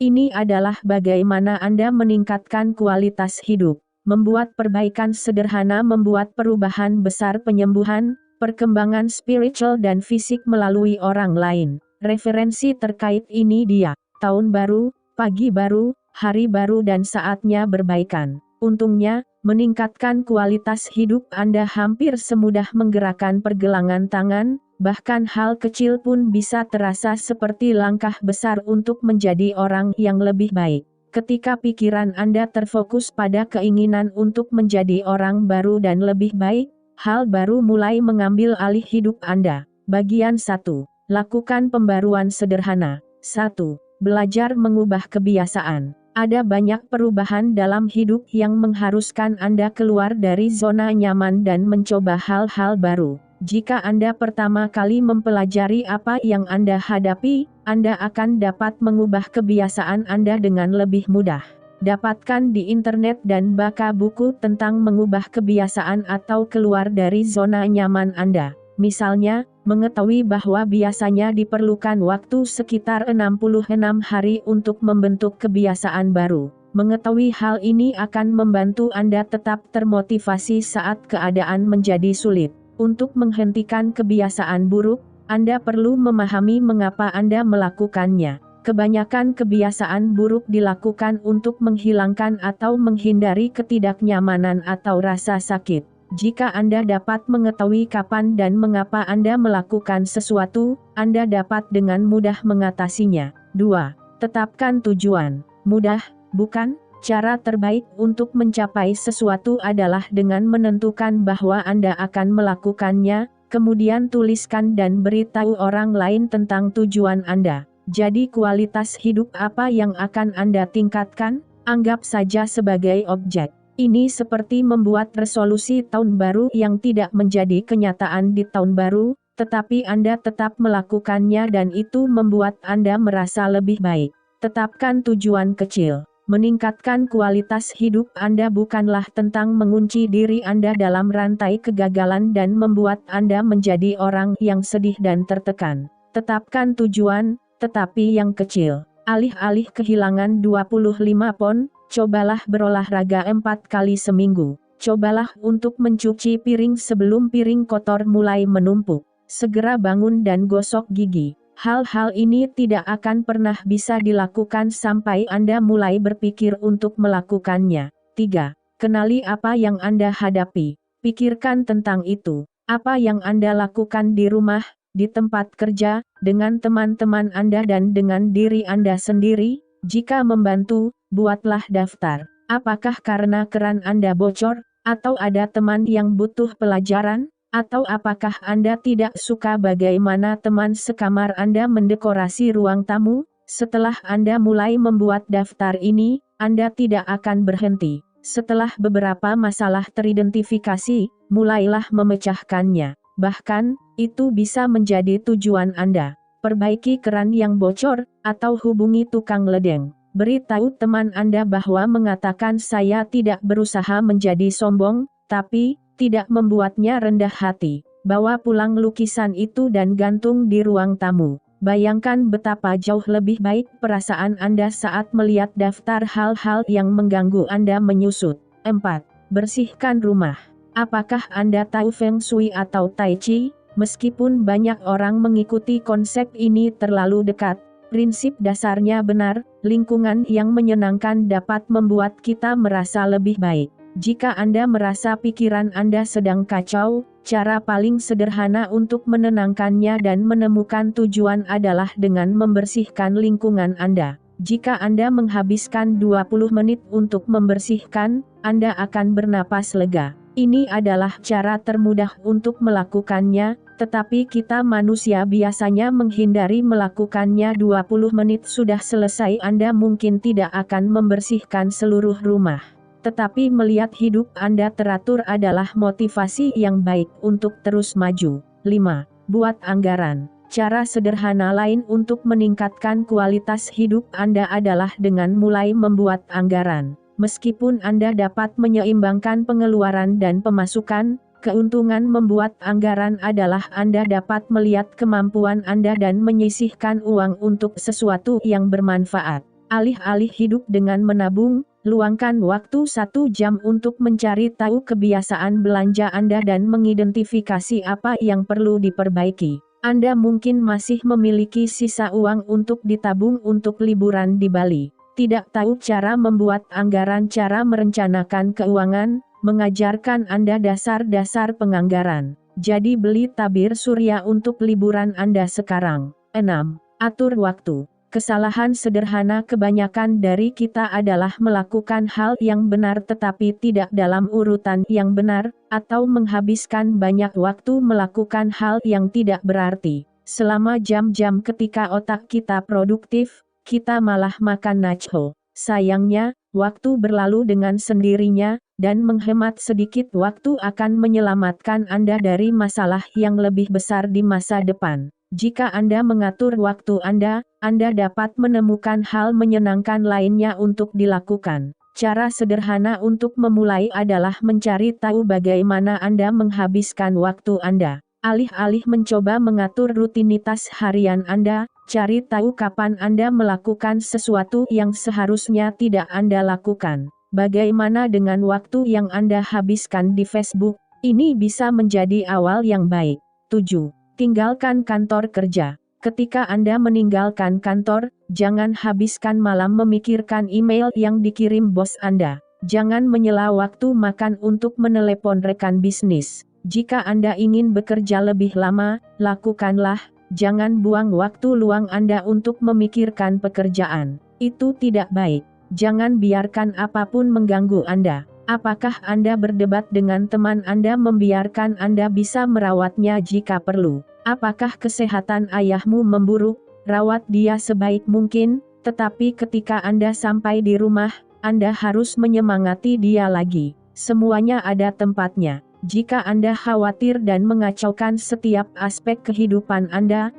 Ini adalah bagaimana Anda meningkatkan kualitas hidup, membuat perbaikan sederhana, membuat perubahan besar, penyembuhan, perkembangan spiritual dan fisik melalui orang lain. Referensi terkait ini dia, tahun baru, pagi baru, hari baru dan saatnya berbaikan. Untungnya, meningkatkan kualitas hidup Anda hampir semudah menggerakkan pergelangan tangan, bahkan hal kecil pun bisa terasa seperti langkah besar untuk menjadi orang yang lebih baik. Ketika pikiran Anda terfokus pada keinginan untuk menjadi orang baru dan lebih baik, hal baru mulai mengambil alih hidup Anda. Bagian 1. Lakukan pembaruan sederhana. 1. Belajar mengubah kebiasaan. Ada banyak perubahan dalam hidup yang mengharuskan Anda keluar dari zona nyaman dan mencoba hal-hal baru. Jika Anda pertama kali mempelajari apa yang Anda hadapi, Anda akan dapat mengubah kebiasaan Anda dengan lebih mudah. Dapatkan di internet dan baca buku tentang mengubah kebiasaan atau keluar dari zona nyaman Anda. Misalnya, mengetahui bahwa biasanya diperlukan waktu sekitar 66 hari untuk membentuk kebiasaan baru. Mengetahui hal ini akan membantu Anda tetap termotivasi saat keadaan menjadi sulit. Untuk menghentikan kebiasaan buruk, Anda perlu memahami mengapa Anda melakukannya. Kebanyakan kebiasaan buruk dilakukan untuk menghilangkan atau menghindari ketidaknyamanan atau rasa sakit. Jika Anda dapat mengetahui kapan dan mengapa Anda melakukan sesuatu, Anda dapat dengan mudah mengatasinya. 2. Tetapkan tujuan. Mudah, bukan? Cara terbaik untuk mencapai sesuatu adalah dengan menentukan bahwa Anda akan melakukannya, kemudian tuliskan dan beritahu orang lain tentang tujuan Anda. Jadi kualitas hidup apa yang akan Anda tingkatkan? Anggap saja sebagai objek. Ini seperti membuat resolusi tahun baru yang tidak menjadi kenyataan di tahun baru, tetapi Anda tetap melakukannya dan itu membuat Anda merasa lebih baik. Tetapkan tujuan kecil. Meningkatkan kualitas hidup Anda bukanlah tentang mengunci diri Anda dalam rantai kegagalan dan membuat Anda menjadi orang yang sedih dan tertekan. Tetapkan tujuan, tetapi yang kecil. Alih-alih kehilangan 25 pon, cobalah berolahraga 4 kali seminggu. Cobalah untuk mencuci piring sebelum piring kotor mulai menumpuk. Segera bangun dan gosok gigi. Hal-hal ini tidak akan pernah bisa dilakukan sampai Anda mulai berpikir untuk melakukannya. 3. Kenali apa yang Anda hadapi. Pikirkan tentang itu. Apa yang Anda lakukan di rumah, di tempat kerja, dengan teman-teman Anda dan dengan diri Anda sendiri. Jika membantu, buatlah daftar. Apakah karena keran Anda bocor, atau ada teman yang butuh pelajaran? Atau apakah Anda tidak suka bagaimana teman sekamar Anda mendekorasi ruang tamu? Setelah Anda mulai membuat daftar ini, Anda tidak akan berhenti. Setelah beberapa masalah teridentifikasi, mulailah memecahkannya. Bahkan, itu bisa menjadi tujuan Anda. Perbaiki keran yang bocor, atau hubungi tukang ledeng. Beritahu teman Anda bahwa mengatakan saya tidak berusaha menjadi sombong, tapi tidak membuatnya rendah hati. Bawa pulang lukisan itu dan gantung di ruang tamu. Bayangkan betapa jauh lebih baik perasaan Anda saat melihat daftar hal-hal yang mengganggu Anda menyusut. 4. Bersihkan rumah. Apakah Anda tahu Feng Shui atau Tai Chi? Meskipun banyak orang mengikuti konsep ini terlalu dekat, prinsip dasarnya benar, lingkungan yang menyenangkan dapat membuat kita merasa lebih baik. Jika Anda merasa pikiran Anda sedang kacau, cara paling sederhana untuk menenangkannya dan menemukan tujuan adalah dengan membersihkan lingkungan Anda. Jika Anda menghabiskan 20 menit untuk membersihkan, Anda akan bernapas lega. Ini adalah cara termudah untuk melakukannya, tetapi kita manusia biasanya menghindari melakukannya. 20 menit sudah selesai, Anda mungkin tidak akan membersihkan seluruh rumah. Tetapi melihat hidup Anda teratur adalah motivasi yang baik untuk terus maju. 5. Buat anggaran. Cara sederhana lain untuk meningkatkan kualitas hidup Anda adalah dengan mulai membuat anggaran. Meskipun Anda dapat menyeimbangkan pengeluaran dan pemasukan, keuntungan membuat anggaran adalah Anda dapat melihat kemampuan Anda dan menyisihkan uang untuk sesuatu yang bermanfaat. Alih-alih hidup dengan menabung, luangkan waktu 1 jam untuk mencari tahu kebiasaan belanja Anda dan mengidentifikasi apa yang perlu diperbaiki. Anda mungkin masih memiliki sisa uang untuk ditabung untuk liburan di Bali. Tidak tahu cara membuat anggaran, cara merencanakan keuangan, mengajarkan Anda dasar-dasar penganggaran. Jadi beli tabir surya untuk liburan Anda sekarang. 6. Atur waktu. Kesalahan sederhana kebanyakan dari kita adalah melakukan hal yang benar tetapi tidak dalam urutan yang benar, atau menghabiskan banyak waktu melakukan hal yang tidak berarti. Selama jam-jam ketika otak kita produktif, kita malah makan nacho. Sayangnya, waktu berlalu dengan sendirinya, dan menghemat sedikit waktu akan menyelamatkan Anda dari masalah yang lebih besar di masa depan. Jika Anda mengatur waktu Anda dapat menemukan hal menyenangkan lainnya untuk dilakukan. Cara sederhana untuk memulai adalah mencari tahu bagaimana Anda menghabiskan waktu Anda. Alih-alih mencoba mengatur rutinitas harian Anda, cari tahu kapan Anda melakukan sesuatu yang seharusnya tidak Anda lakukan. Bagaimana dengan waktu yang Anda habiskan di Facebook? Ini bisa menjadi awal yang baik. 7. Tinggalkan kantor kerja. Ketika Anda meninggalkan kantor, jangan habiskan malam memikirkan email yang dikirim bos Anda. Jangan menyela waktu makan untuk menelepon rekan bisnis. Jika Anda ingin bekerja lebih lama, lakukanlah. Jangan buang waktu luang Anda untuk memikirkan pekerjaan. Itu tidak baik. Jangan biarkan apapun mengganggu Anda. Apakah Anda berdebat dengan teman Anda membiarkan Anda bisa merawatnya jika perlu? Apakah kesehatan ayahmu memburuk? Rawat dia sebaik mungkin, tetapi ketika Anda sampai di rumah, Anda harus menyemangati dia lagi. Semuanya ada tempatnya. Jika Anda khawatir dan mengacaukan setiap aspek kehidupan Anda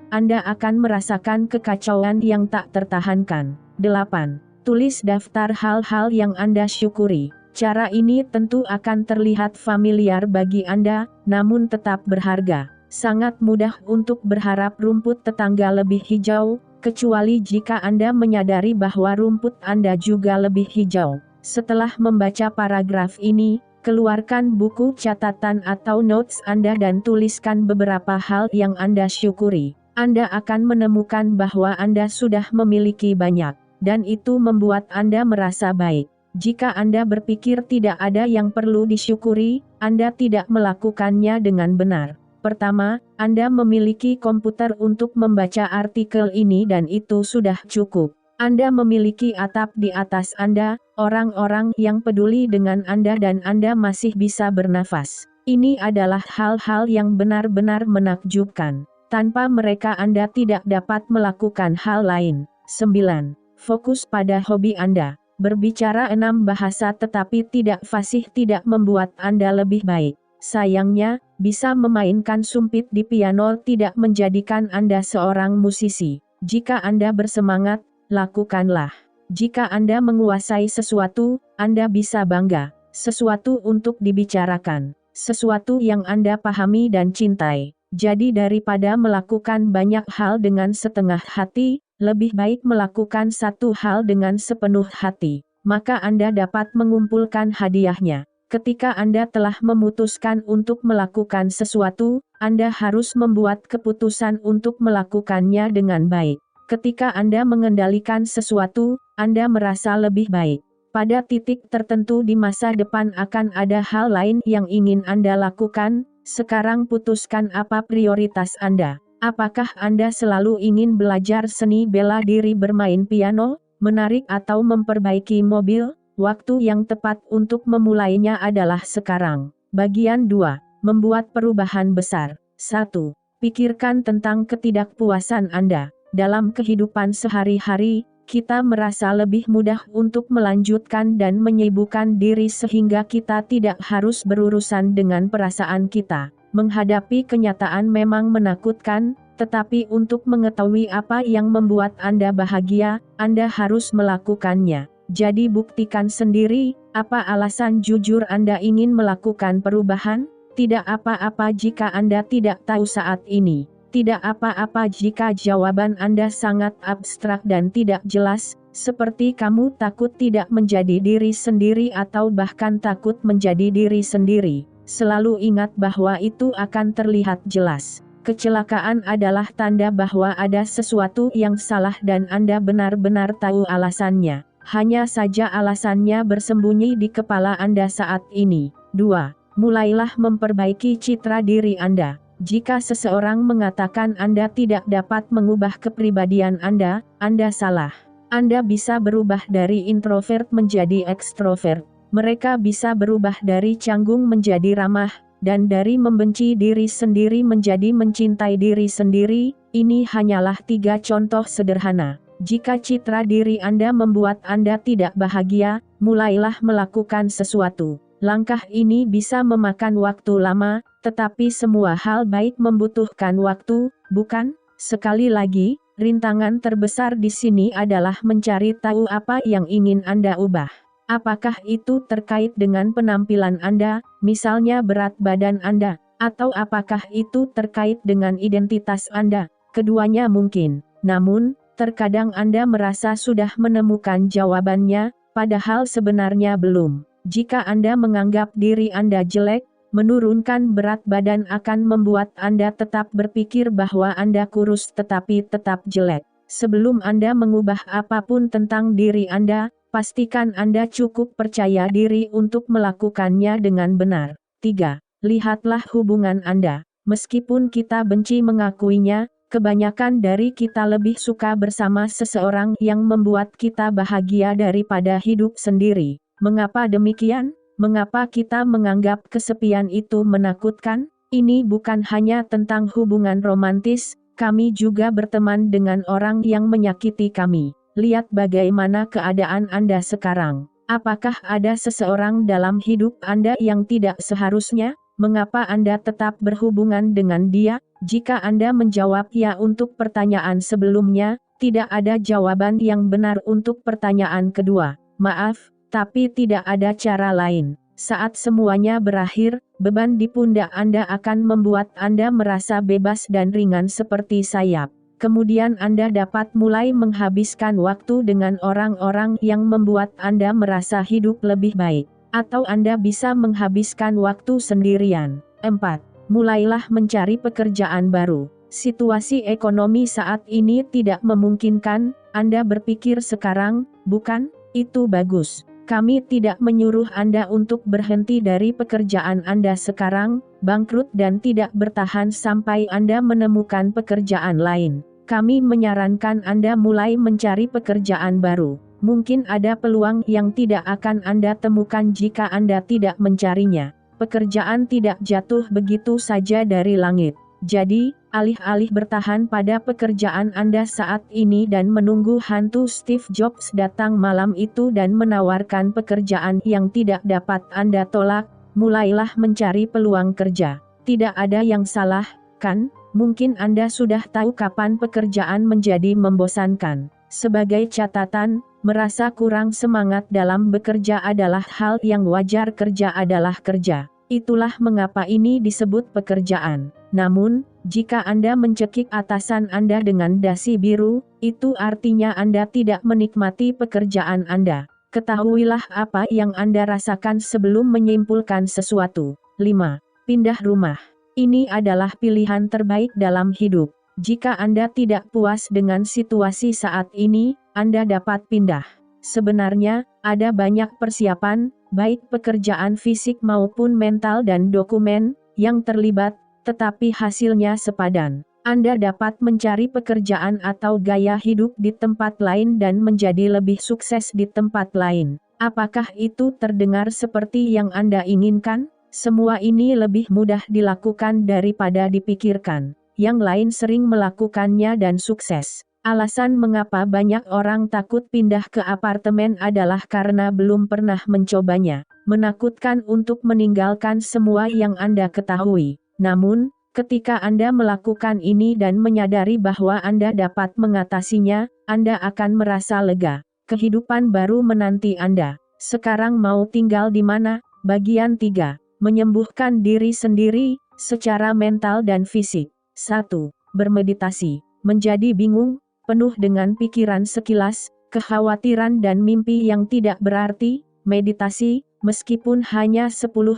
akan merasakan kekacauan yang tak tertahankan. 8. Tulis daftar hal-hal yang Anda syukuri. Cara ini tentu akan terlihat familiar bagi Anda, namun tetap berharga. Sangat mudah untuk berharap rumput tetangga lebih hijau, kecuali jika Anda menyadari bahwa rumput Anda juga lebih hijau. Setelah membaca paragraf ini, keluarkan buku catatan atau notes Anda dan tuliskan beberapa hal yang Anda syukuri. Anda akan menemukan bahwa Anda sudah memiliki banyak, dan itu membuat Anda merasa baik. Jika Anda berpikir tidak ada yang perlu disyukuri, Anda tidak melakukannya dengan benar. Pertama, Anda memiliki komputer untuk membaca artikel ini dan itu sudah cukup. Anda memiliki atap di atas Anda, orang-orang yang peduli dengan Anda dan Anda masih bisa bernafas. Ini adalah hal-hal yang benar-benar menakjubkan. Tanpa mereka Anda tidak dapat melakukan hal lain. 9. Fokus pada hobi Anda. Berbicara 6 bahasa tetapi tidak fasih tidak membuat Anda lebih baik. Sayangnya, bisa memainkan sumpit di piano tidak menjadikan Anda seorang musisi. Jika Anda bersemangat, lakukanlah. Jika Anda menguasai sesuatu, Anda bisa bangga. Sesuatu untuk dibicarakan. Sesuatu yang Anda pahami dan cintai. Jadi daripada melakukan banyak hal dengan setengah hati, lebih baik melakukan satu hal dengan sepenuh hati. Maka Anda dapat mengumpulkan hadiahnya. Ketika Anda telah memutuskan untuk melakukan sesuatu, Anda harus membuat keputusan untuk melakukannya dengan baik. Ketika Anda mengendalikan sesuatu, Anda merasa lebih baik. Pada titik tertentu di masa depan akan ada hal lain yang ingin Anda lakukan. Sekarang putuskan apa prioritas Anda. Apakah Anda selalu ingin belajar seni bela diri, bermain piano, menarik atau memperbaiki mobil? Waktu yang tepat untuk memulainya adalah sekarang. Bagian 2. Membuat perubahan besar. 1. Pikirkan tentang ketidakpuasan Anda. Dalam kehidupan sehari-hari, kita merasa lebih mudah untuk melanjutkan dan menyibukkan diri sehingga kita tidak harus berurusan dengan perasaan kita. Menghadapi kenyataan memang menakutkan, tetapi untuk mengetahui apa yang membuat Anda bahagia, Anda harus melakukannya. Jadi buktikan sendiri, apa alasan jujur Anda ingin melakukan perubahan? Tidak apa-apa jika Anda tidak tahu saat ini. Tidak apa-apa jika jawaban Anda sangat abstrak dan tidak jelas, Seperti kamu takut tidak menjadi diri sendiri atau bahkan takut menjadi diri sendiri. Selalu ingat bahwa itu akan terlihat jelas. Kecelakaan adalah tanda bahwa ada sesuatu yang salah dan Anda benar-benar tahu alasannya. Hanya saja alasannya bersembunyi di kepala Anda saat ini. 2. Mulailah memperbaiki citra diri Anda. Jika seseorang mengatakan Anda tidak dapat mengubah kepribadian Anda salah. Anda bisa berubah dari introvert menjadi ekstrovert. Mereka bisa berubah dari canggung menjadi ramah, dan dari membenci diri sendiri menjadi mencintai diri sendiri. Ini hanyalah 3 contoh sederhana. Jika citra diri Anda membuat Anda tidak bahagia, mulailah melakukan sesuatu. Langkah ini bisa memakan waktu lama, tetapi semua hal baik membutuhkan waktu, bukan? Sekali lagi, rintangan terbesar di sini adalah mencari tahu apa yang ingin Anda ubah. Apakah itu terkait dengan penampilan Anda, misalnya berat badan Anda, atau apakah itu terkait dengan identitas Anda? Keduanya mungkin. Namun, terkadang Anda merasa sudah menemukan jawabannya, padahal sebenarnya belum. Jika Anda menganggap diri Anda jelek, menurunkan berat badan akan membuat Anda tetap berpikir bahwa Anda kurus tetapi tetap jelek. Sebelum Anda mengubah apapun tentang diri Anda, pastikan Anda cukup percaya diri untuk melakukannya dengan benar. 3. Lihatlah hubungan Anda. Meskipun kita benci mengakuinya, kebanyakan dari kita lebih suka bersama seseorang yang membuat kita bahagia daripada hidup sendiri. Mengapa demikian? Mengapa kita menganggap kesepian itu menakutkan? Ini bukan hanya tentang hubungan romantis, kami juga berteman dengan orang yang menyakiti kami. Lihat bagaimana keadaan Anda sekarang. Apakah ada seseorang dalam hidup Anda yang tidak seharusnya? Mengapa Anda tetap berhubungan dengan dia? Jika Anda menjawab ya untuk pertanyaan sebelumnya, tidak ada jawaban yang benar untuk pertanyaan kedua. Maaf, tapi tidak ada cara lain. Saat semuanya berakhir, beban di pundak Anda akan membuat Anda merasa bebas dan ringan seperti sayap. Kemudian Anda dapat mulai menghabiskan waktu dengan orang-orang yang membuat Anda merasa hidup lebih baik. Atau Anda bisa menghabiskan waktu sendirian. 4. Mulailah mencari pekerjaan baru. Situasi ekonomi saat ini tidak memungkinkan, Anda berpikir sekarang, bukan? Itu bagus. Kami tidak menyuruh Anda untuk berhenti dari pekerjaan Anda sekarang, bangkrut dan tidak bertahan sampai Anda menemukan pekerjaan lain. Kami menyarankan Anda mulai mencari pekerjaan baru. Mungkin ada peluang yang tidak akan Anda temukan jika Anda tidak mencarinya. Pekerjaan tidak jatuh begitu saja dari langit. Jadi, alih-alih bertahan pada pekerjaan Anda saat ini dan menunggu hantu Steve Jobs datang malam itu dan menawarkan pekerjaan yang tidak dapat Anda tolak, mulailah mencari peluang kerja. Tidak ada yang salah, kan? Mungkin Anda sudah tahu kapan pekerjaan menjadi membosankan. Sebagai catatan, merasa kurang semangat dalam bekerja adalah hal yang wajar. Kerja adalah kerja. Itulah mengapa ini disebut pekerjaan. Namun, jika Anda mencekik atasan Anda dengan dasi biru, itu artinya Anda tidak menikmati pekerjaan Anda. Ketahuilah apa yang Anda rasakan sebelum menyimpulkan sesuatu. 5. Pindah rumah. Ini adalah pilihan terbaik dalam hidup. Jika Anda tidak puas dengan situasi saat ini, Anda dapat pindah. Sebenarnya, ada banyak persiapan, baik pekerjaan fisik maupun mental dan dokumen, yang terlibat, tetapi hasilnya sepadan. Anda dapat mencari pekerjaan atau gaya hidup di tempat lain dan menjadi lebih sukses di tempat lain. Apakah itu terdengar seperti yang Anda inginkan? Semua ini lebih mudah dilakukan daripada dipikirkan. Yang lain sering melakukannya dan sukses. Alasan mengapa banyak orang takut pindah ke apartemen adalah karena belum pernah mencobanya. Menakutkan untuk meninggalkan semua yang Anda ketahui. Namun, ketika Anda melakukan ini dan menyadari bahwa Anda dapat mengatasinya, Anda akan merasa lega. Kehidupan baru menanti Anda. Sekarang mau tinggal di mana? Bagian 3. Menyembuhkan diri sendiri, secara mental dan fisik. 1. Bermeditasi. Menjadi bingung, penuh dengan pikiran sekilas, kekhawatiran dan mimpi yang tidak berarti. Meditasi, meskipun hanya 10-15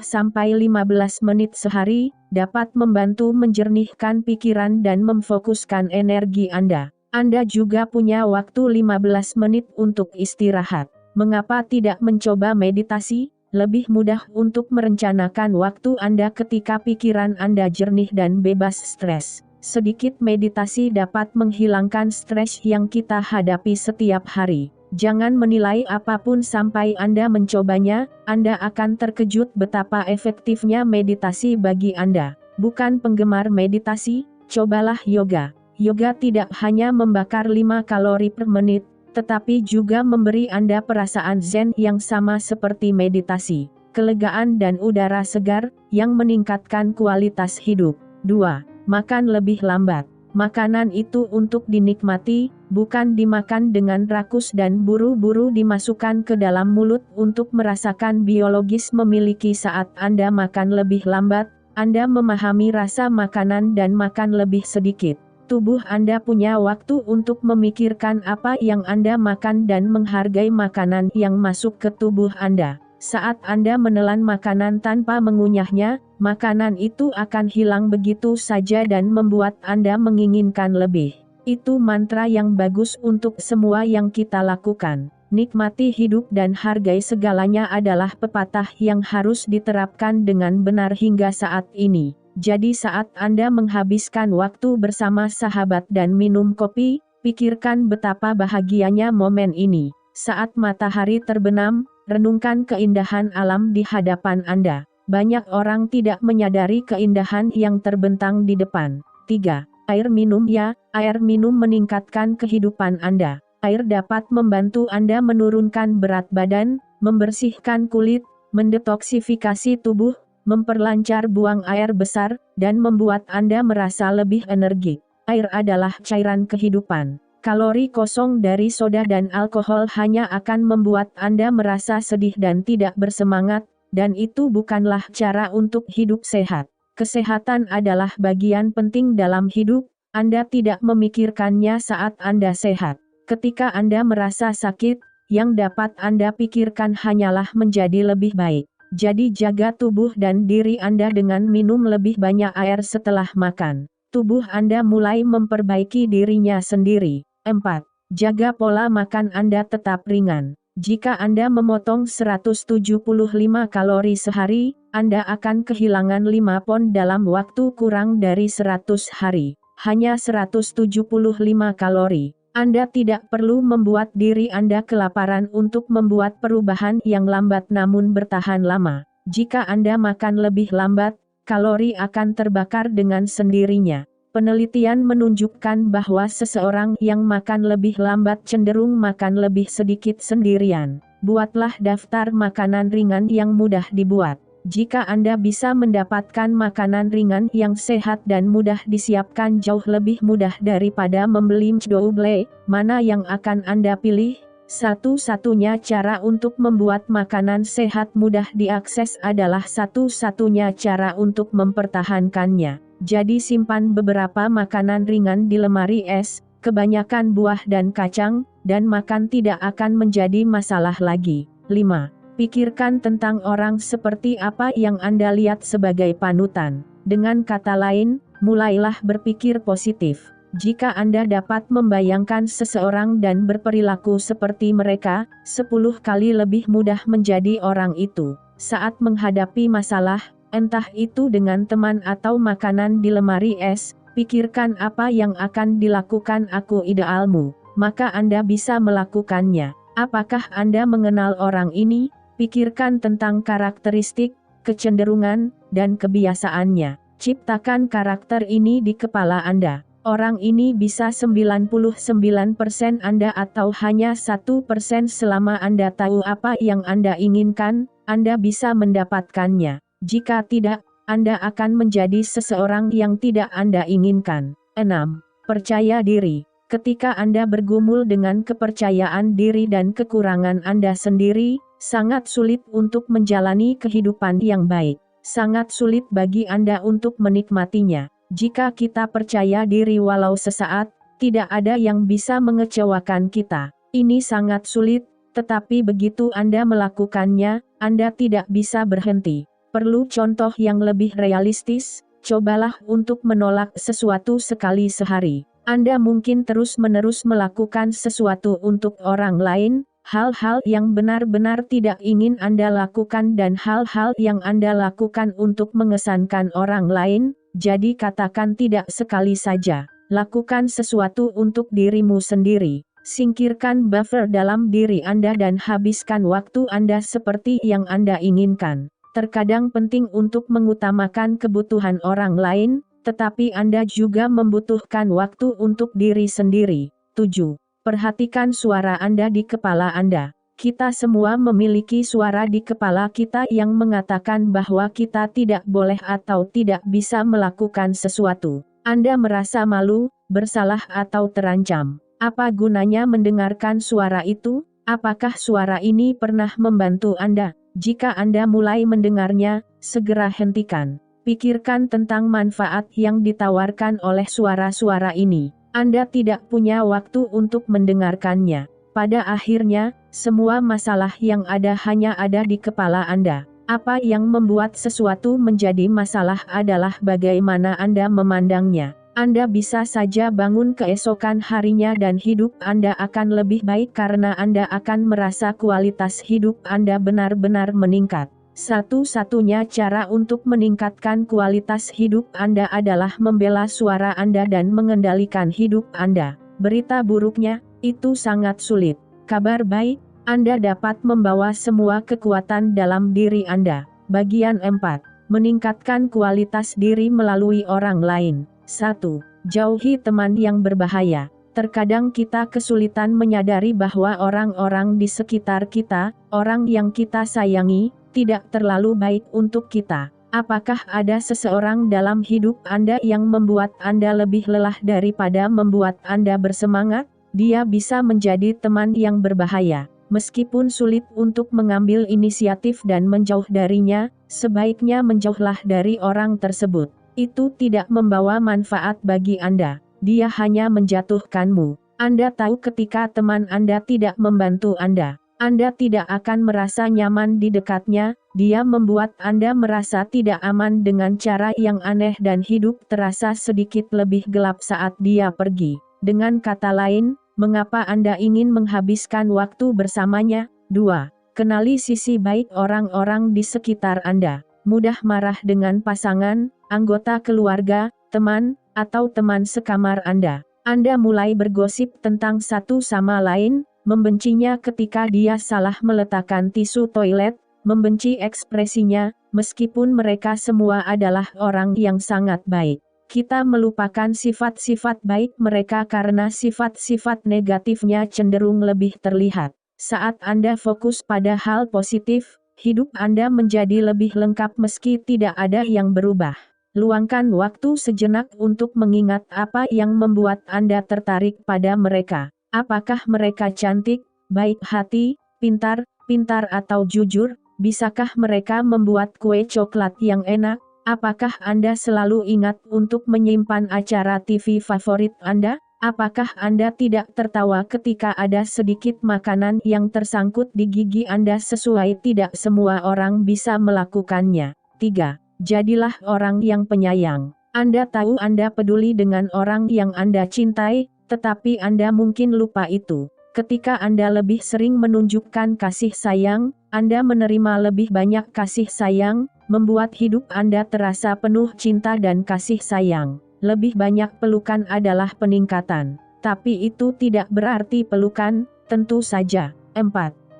menit sehari, dapat membantu menjernihkan pikiran dan memfokuskan energi Anda. Anda juga punya waktu 15 menit untuk istirahat. Mengapa tidak mencoba meditasi? Lebih mudah untuk merencanakan waktu Anda ketika pikiran Anda jernih dan bebas stres. Sedikit meditasi dapat menghilangkan stres yang kita hadapi setiap hari. Jangan menilai apapun sampai Anda mencobanya. Anda akan terkejut betapa efektifnya meditasi bagi Anda. Bukan penggemar meditasi? Cobalah yoga. Yoga tidak hanya membakar 5 kalori per menit, tetapi juga memberi Anda perasaan zen yang sama seperti meditasi. Kelegaan dan udara segar, yang meningkatkan kualitas hidup. 2. Makan lebih lambat. Makanan itu untuk dinikmati, bukan dimakan dengan rakus dan buru-buru dimasukkan ke dalam mulut untuk merasakan biologis. Memiliki saat Anda makan lebih lambat, Anda memahami rasa makanan dan makan lebih sedikit. Tubuh Anda punya waktu untuk memikirkan apa yang Anda makan dan menghargai makanan yang masuk ke tubuh Anda. Saat Anda menelan makanan tanpa mengunyahnya, makanan itu akan hilang begitu saja dan membuat Anda menginginkan lebih. Itu mantra yang bagus untuk semua yang kita lakukan. Nikmati hidup dan hargai segalanya adalah pepatah yang harus diterapkan dengan benar hingga saat ini. Jadi saat Anda menghabiskan waktu bersama sahabat dan minum kopi, pikirkan betapa bahagianya momen ini. Saat matahari terbenam, renungkan keindahan alam di hadapan Anda. Banyak orang tidak menyadari keindahan yang terbentang di depan. 3. Air minum ya, air minum meningkatkan kehidupan Anda. Air dapat membantu Anda menurunkan berat badan, membersihkan kulit, mendetoksifikasi tubuh, memperlancar buang air besar, dan membuat Anda merasa lebih energik. Air adalah cairan kehidupan. Kalori kosong dari soda dan alkohol hanya akan membuat Anda merasa sedih dan tidak bersemangat, dan itu bukanlah cara untuk hidup sehat. Kesehatan adalah bagian penting dalam hidup, Anda tidak memikirkannya saat Anda sehat. Ketika Anda merasa sakit, yang dapat Anda pikirkan hanyalah menjadi lebih baik. Jadi jaga tubuh dan diri Anda dengan minum lebih banyak air setelah makan. Tubuh Anda mulai memperbaiki dirinya sendiri. 4. Jaga pola makan Anda tetap ringan. Jika Anda memotong 175 kalori sehari, Anda akan kehilangan 5 pon dalam waktu kurang dari 100 hari. Hanya 175 kalori. Anda tidak perlu membuat diri Anda kelaparan untuk membuat perubahan yang lambat namun bertahan lama. Jika Anda makan lebih lambat, kalori akan terbakar dengan sendirinya. Penelitian menunjukkan bahwa seseorang yang makan lebih lambat cenderung makan lebih sedikit sendirian. Buatlah daftar makanan ringan yang mudah dibuat. Jika Anda bisa mendapatkan makanan ringan yang sehat dan mudah disiapkan jauh lebih mudah daripada membeli double, mana yang akan Anda pilih? Satu-satunya cara untuk membuat makanan sehat mudah diakses adalah satu-satunya cara untuk mempertahankannya. Jadi simpan beberapa makanan ringan di lemari es, kebanyakan buah dan kacang, dan makan tidak akan menjadi masalah lagi. 5. Pikirkan tentang orang seperti apa yang Anda lihat sebagai panutan. Dengan kata lain, mulailah berpikir positif. Jika Anda dapat membayangkan seseorang dan berperilaku seperti mereka, 10 kali lebih mudah menjadi orang itu. Saat menghadapi masalah, entah itu dengan teman atau makanan di lemari es, pikirkan apa yang akan dilakukan aku idealmu, maka Anda bisa melakukannya. Apakah Anda mengenal orang ini? Pikirkan tentang karakteristik, kecenderungan, dan kebiasaannya. Ciptakan karakter ini di kepala Anda. Orang ini bisa 99% Anda atau hanya 1% selama Anda tahu apa yang Anda inginkan, Anda bisa mendapatkannya. Jika tidak, Anda akan menjadi seseorang yang tidak Anda inginkan. 6. Percaya diri. Ketika Anda bergumul dengan kepercayaan diri dan kekurangan Anda sendiri, sangat sulit untuk menjalani kehidupan yang baik. Sangat sulit bagi Anda untuk menikmatinya. Jika kita percaya diri walau sesaat, tidak ada yang bisa mengecewakan kita. Ini sangat sulit, tetapi begitu Anda melakukannya, Anda tidak bisa berhenti. Perlu contoh yang lebih realistis, cobalah untuk menolak sesuatu sekali sehari. Anda mungkin terus-menerus melakukan sesuatu untuk orang lain, hal-hal yang benar-benar tidak ingin Anda lakukan dan hal-hal yang Anda lakukan untuk mengesankan orang lain, jadi katakan tidak sekali saja. Lakukan sesuatu untuk dirimu sendiri. Singkirkan buffer dalam diri Anda dan habiskan waktu Anda seperti yang Anda inginkan. Terkadang penting untuk mengutamakan kebutuhan orang lain, tetapi Anda juga membutuhkan waktu untuk diri sendiri. 7. Perhatikan suara Anda di kepala Anda. Kita semua memiliki suara di kepala kita yang mengatakan bahwa kita tidak boleh atau tidak bisa melakukan sesuatu. Anda merasa malu, bersalah atau terancam. Apa gunanya mendengarkan suara itu? Apakah suara ini pernah membantu Anda? Jika Anda mulai mendengarnya, segera hentikan. Pikirkan tentang manfaat yang ditawarkan oleh suara-suara ini. Anda tidak punya waktu untuk mendengarkannya. Pada akhirnya, semua masalah yang ada hanya ada di kepala Anda. Apa yang membuat sesuatu menjadi masalah adalah bagaimana Anda memandangnya. Anda bisa saja bangun keesokan harinya dan hidup Anda akan lebih baik karena Anda akan merasa kualitas hidup Anda benar-benar meningkat. Satu-satunya cara untuk meningkatkan kualitas hidup Anda adalah membela suara Anda dan mengendalikan hidup Anda. Berita buruknya, itu sangat sulit. Kabar baik, Anda dapat membawa semua kekuatan dalam diri Anda. Bagian 4. Meningkatkan kualitas diri melalui orang lain. 1. Jauhi teman yang berbahaya. Terkadang kita kesulitan menyadari bahwa orang-orang di sekitar kita, orang yang kita sayangi, tidak terlalu baik untuk kita. Apakah ada seseorang dalam hidup Anda yang membuat Anda lebih lelah daripada membuat Anda bersemangat? Dia bisa menjadi teman yang berbahaya. Meskipun sulit untuk mengambil inisiatif dan menjauh darinya, sebaiknya menjauhlah dari orang tersebut. Itu tidak membawa manfaat bagi Anda. Dia hanya menjatuhkanmu. Anda tahu ketika teman Anda tidak membantu Anda. Anda tidak akan merasa nyaman di dekatnya. Dia membuat Anda merasa tidak aman dengan cara yang aneh dan hidup terasa sedikit lebih gelap saat dia pergi. Dengan kata lain, mengapa Anda ingin menghabiskan waktu bersamanya? 2. Kenali sisi baik orang-orang di sekitar Anda. Mudah marah dengan pasangan, anggota keluarga, teman, atau teman sekamar Anda. Anda mulai bergosip tentang satu sama lain, membencinya ketika dia salah meletakkan tisu toilet, membenci ekspresinya, meskipun mereka semua adalah orang yang sangat baik. Kita melupakan sifat-sifat baik mereka karena sifat-sifat negatifnya cenderung lebih terlihat. Saat Anda fokus pada hal positif, hidup Anda menjadi lebih lengkap meski tidak ada yang berubah. Luangkan waktu sejenak untuk mengingat apa yang membuat Anda tertarik pada mereka. Apakah mereka cantik, baik hati, pintar atau jujur? Bisakah mereka membuat kue coklat yang enak? Apakah Anda selalu ingat untuk menyimpan acara TV favorit Anda? Apakah Anda tidak tertawa ketika ada sedikit makanan yang tersangkut di gigi Anda sesuai tidak semua orang bisa melakukannya? 3. Jadilah orang yang penyayang. Anda tahu Anda peduli dengan orang yang Anda cintai, tetapi Anda mungkin lupa itu. Ketika Anda lebih sering menunjukkan kasih sayang, Anda menerima lebih banyak kasih sayang, membuat hidup Anda terasa penuh cinta dan kasih sayang. Lebih banyak pelukan adalah peningkatan. Tapi itu tidak berarti pelukan, tentu saja. 4.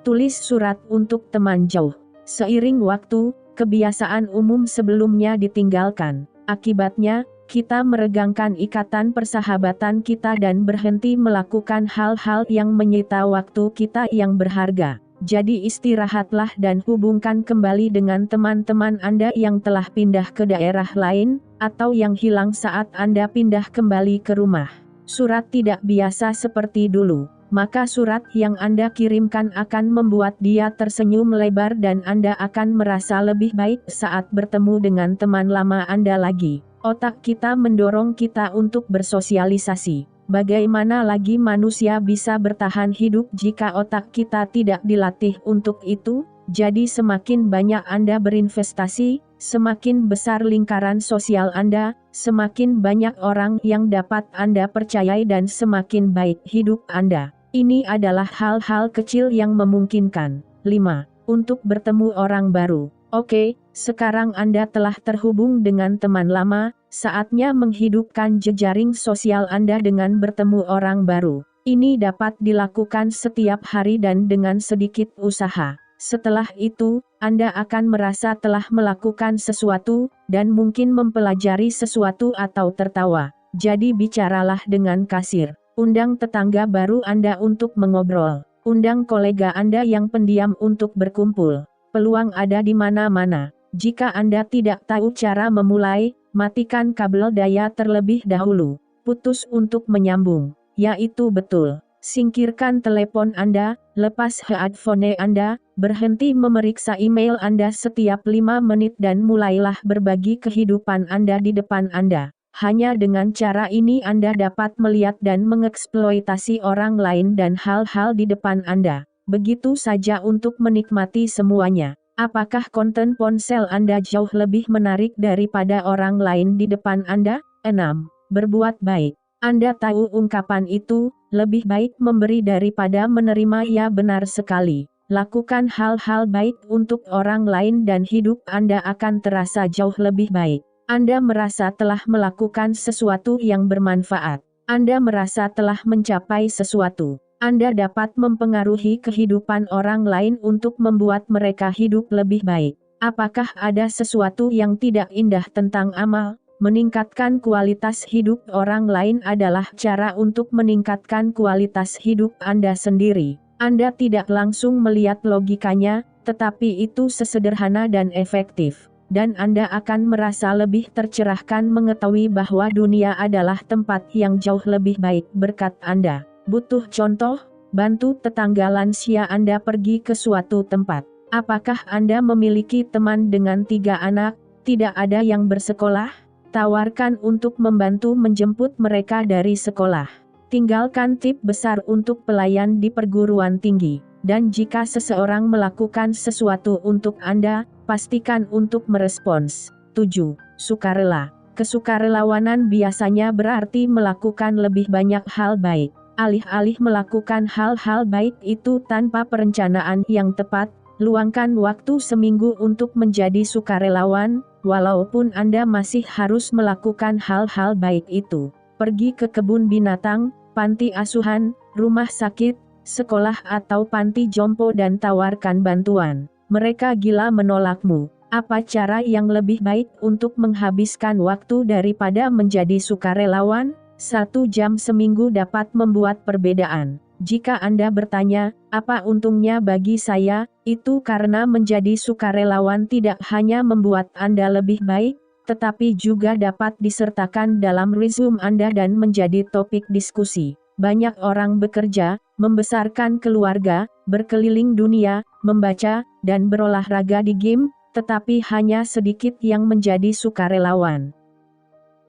Tulis surat untuk teman jauh. Seiring waktu, kebiasaan umum sebelumnya ditinggalkan. Akibatnya, kita meregangkan ikatan persahabatan kita dan berhenti melakukan hal-hal yang menyita waktu kita yang berharga. Jadi istirahatlah dan hubungkan kembali dengan teman-teman Anda yang telah pindah ke daerah lain, atau yang hilang saat Anda pindah kembali ke rumah. Surat tidak biasa seperti dulu, maka surat yang Anda kirimkan akan membuat dia tersenyum lebar dan Anda akan merasa lebih baik saat bertemu dengan teman lama Anda lagi. Otak kita mendorong kita untuk bersosialisasi. Bagaimana lagi manusia bisa bertahan hidup jika otak kita tidak dilatih untuk itu? Jadi semakin banyak Anda berinvestasi, semakin besar lingkaran sosial Anda, semakin banyak orang yang dapat Anda percayai dan semakin baik hidup Anda. Ini adalah hal-hal kecil yang memungkinkan. 5. Untuk bertemu orang baru. Oke, sekarang Anda telah terhubung dengan teman lama, saatnya menghidupkan jejaring sosial Anda dengan bertemu orang baru. Ini dapat dilakukan setiap hari dan dengan sedikit usaha. Setelah itu, Anda akan merasa telah melakukan sesuatu, dan mungkin mempelajari sesuatu atau tertawa. Jadi bicaralah dengan kasir. Undang tetangga baru Anda untuk mengobrol. Undang kolega Anda yang pendiam untuk berkumpul. Peluang ada di mana-mana. Jika Anda tidak tahu cara memulai, matikan kabel daya terlebih dahulu. Putus untuk menyambung. Yaitu betul. Singkirkan telepon Anda, lepas headphone Anda, berhenti memeriksa email Anda setiap 5 menit dan mulailah berbagi kehidupan Anda di depan Anda. Hanya dengan cara ini Anda dapat melihat dan mengeksploitasi orang lain dan hal-hal di depan Anda. Begitu saja untuk menikmati semuanya. Apakah konten ponsel Anda jauh lebih menarik daripada orang lain di depan Anda? 6. Berbuat baik. Anda tahu ungkapan itu, lebih baik memberi daripada menerima. Ya, benar sekali. Lakukan hal-hal baik untuk orang lain dan hidup Anda akan terasa jauh lebih baik. Anda merasa telah melakukan sesuatu yang bermanfaat. Anda merasa telah mencapai sesuatu. Anda dapat mempengaruhi kehidupan orang lain untuk membuat mereka hidup lebih baik. Apakah ada sesuatu yang tidak indah tentang amal? Meningkatkan kualitas hidup orang lain adalah cara untuk meningkatkan kualitas hidup Anda sendiri. Anda tidak langsung melihat logikanya, tetapi itu sesederhana dan efektif. Dan Anda akan merasa lebih tercerahkan mengetahui bahwa dunia adalah tempat yang jauh lebih baik berkat Anda. Butuh contoh? Bantu tetangga lansia Anda pergi ke suatu tempat. Apakah Anda memiliki teman dengan 3 anak, tidak ada yang bersekolah? Tawarkan untuk membantu menjemput mereka dari sekolah. Tinggalkan tip besar untuk pelayan di perguruan tinggi. Dan jika seseorang melakukan sesuatu untuk Anda, pastikan untuk merespons. 7. Sukarela. Kesukarelawanan biasanya berarti melakukan lebih banyak hal baik. Alih-alih melakukan hal-hal baik itu tanpa perencanaan yang tepat, luangkan waktu seminggu untuk menjadi sukarelawan, walaupun Anda masih harus melakukan hal-hal baik itu. Pergi ke kebun binatang, panti asuhan, rumah sakit, sekolah atau panti jompo dan tawarkan bantuan. Mereka gila menolakmu. Apa cara yang lebih baik untuk menghabiskan waktu daripada menjadi sukarelawan? 1 jam seminggu dapat membuat perbedaan. Jika Anda bertanya, apa untungnya bagi saya? Itu karena menjadi sukarelawan tidak hanya membuat Anda lebih baik, tetapi juga dapat disertakan dalam resume Anda dan menjadi topik diskusi. Banyak orang bekerja, membesarkan keluarga, berkeliling dunia, membaca, dan berolahraga di game, tetapi hanya sedikit yang menjadi sukarelawan.